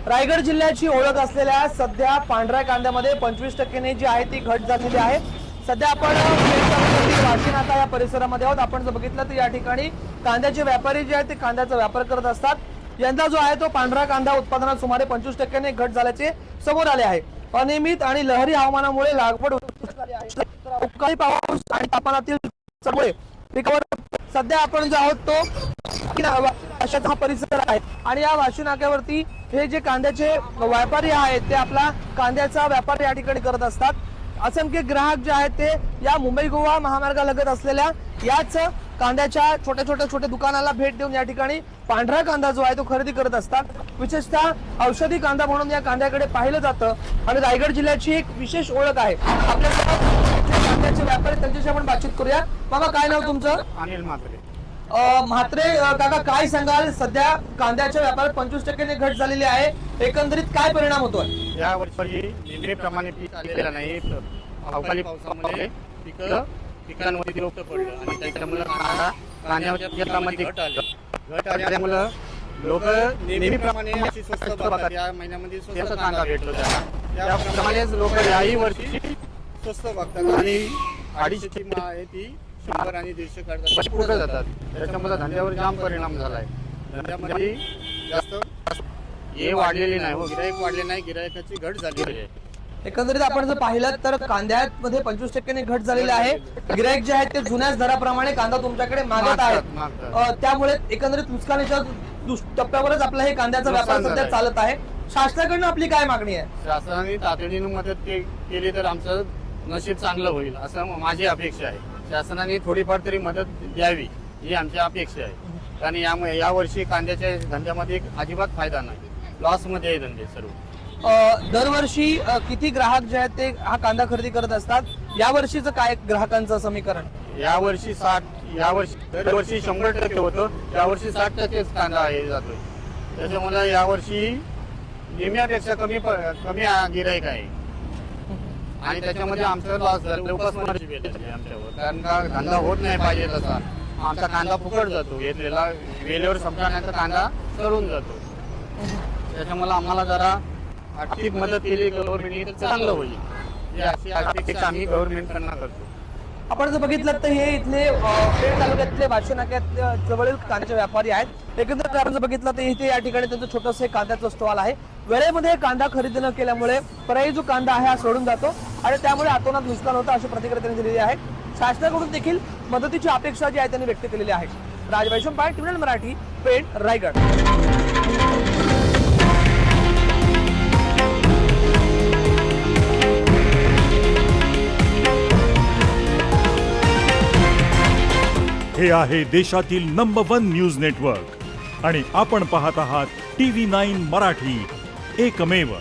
रायगड जिल्ह्याची ओळख असलेल्या सध्या पांढऱ्या कांद्यामध्ये 25% जी आहे ती घट झालेली आहे। सध्या आपण वाशी नाका या परिसरामध्ये आहोत। आपण जर बघितलं तर या ठिकाणी कांद्याचे व्यापारी जे आहेत ते कांद्याचा व्यापार करत असतात। यंदा जो आहे तो पांढरा कांदा उत्पादनात सुमारे 25% घट झाल्याचे समोर आले आहे। अनियमित आणि लहरी हवामानामुळे लागवड झाली आहे, तर अवकाळी पाऊस आणि तापमानातील चढउतारामुळे पिकावर सध्या आपण जो आहोत तो अशाच हा परिसर आहे आणि या वाशी नाक्यावरती हे जे कांद्याचे व्यापारी आहेत ते आपला कांद्याचा व्यापार या ठिकाणी करत असतात। असंख्य ग्राहक जे आहेत ते या मुंबई गोवा महामार्गालगत असलेल्या याच कांद्याच्या छोट्या दुकानाला भेट देऊन या ठिकाणी पांढरा कांदा जो आहे तो खरेदी करत असतात। विशेषतः औषधी कांदा म्हणून या कांद्याकडे पाहिलं जातं आणि रायगड जिल्ह्याची एक विशेष ओळख आहे। आपल्यासोबत कांद्याचे व्यापारी त्यांच्याशी आपण बातचीत करूया। बाबा काय नाव तुमचं? अनिल म्हात्रे। म्हात्रे काका काय सांगाल, सध्या कांद्याच्या व्यापारात 25% घट झालेली आहे, एकंदरीत काय परिणाम होतोय? या वर्षी नेहमीप्रमाणे पीक आलेलं नाही, अवकाळी पावसामुळे पिकांवरती रोग पडलं आणि त्याच्यामुळे कांद्याच्या पिकामध्ये घट आल्यामुळे लोक नेहमीप्रमाणे अशी स्वस्त बघतात। या महिन्यामध्ये स्वस्त कांदा भेटलो त्यांना, त्याप्रमाणेच लोक याही वर्षी स्वस्त बघतात आणि 250 आहे ती 100 आणि 150 काढतात, पुढे जातात। त्याच्यामुळे धंद्यावर जाम परिणाम झालाय। धंद्यामध्ये जास्त हे वाढलेली नाही, हो गिराईक वाढले नाही, गिराईकाची घट झालेली आहे। एकंदरीत आपण जर पाहिलं तर कांद्यामध्ये 25% घट झालेली आहे। गिराईक जे आहेत ते जुन्याच दराप्रमाणे कांदा तुमच्याकडे मागत आहेत, त्यामुळे एकंदरीत नुकसानीच्या टप्प्यावरच आपला हे कांद्याचा व्यापार सध्या चालत आहे। शासनाकडून आपली काय मागणी आहे? शासनाने तातडीने मदत केली तर आमचं नशीब चांगलं होईल असं माझी अपेक्षा आहे। शासनाने थोडीफार तरी मदत द्यावी ही आमची अपेक्षा आहे, कारण यामुळे यावर्षी कांद्याच्या धंद्यामध्ये अजिबात फायदा नाही, लॉस मध्ये आहे धंदे सर्व। दरवर्षी किती ग्राहक जे आहेत ते हा कांदा खरेदी करत असतात? या वर्षीचं काय ग्राहकांचं समीकरण? यावर्षी दरवर्षी 100% होतं, यावर्षी 60% कांदा आहे जातोय। त्याच्यामुळे यावर्षी निम्म्यापेक्षा कमी गिराईक आहे आणि त्याच्यामध्ये आमचं लॉस झालं, उपासमारीची वेळ आहे आमच्यावर, कारण का धंदा होत नाही पाहिजे तसा। आमचा कांदा फुकट जातो, घेतलेला वेळेवर संपल्यानंतर कांदा चढून जातो। त्याच्यामुळे आम्हाला जरा आर्थिक मदत केली गव्हर्नमेंटने तर चांगलं होईल, अशी अपेक्षा आम्ही गव्हर्नमेंटकडनं करतो। आपण जर बघितलं तर हे इथले पेठ तालुक्यातले वाशी नाक्यात जवळील कांद्याचे व्यापारी आहेत। एकंदरीत आपण जर बघितलं तर इथे या ठिकाणी त्यांचं छोटंसं कांद्याचं स्टॉल आहे। वेळेमध्ये कांदा खरेदी न केल्यामुळे पर्यायी जो कांदा आहे हा सोडून जातो आणि त्यामुळे अतोनात नुकसान होतं, अशी प्रतिक्रिया त्यांनी दिलेली आहे। शासनाकडून देखील मदतीची अपेक्षा जी आहे त्यांनी व्यक्त केलेली आहे। राजवैशम पाय, टीव्ही मराठी, पेठ, रायगड। हे आहे देशातील नंबर 1 न्यूज नेटवर्क आणि आपण पाहत आहात TV9 मराठी, एकमेव।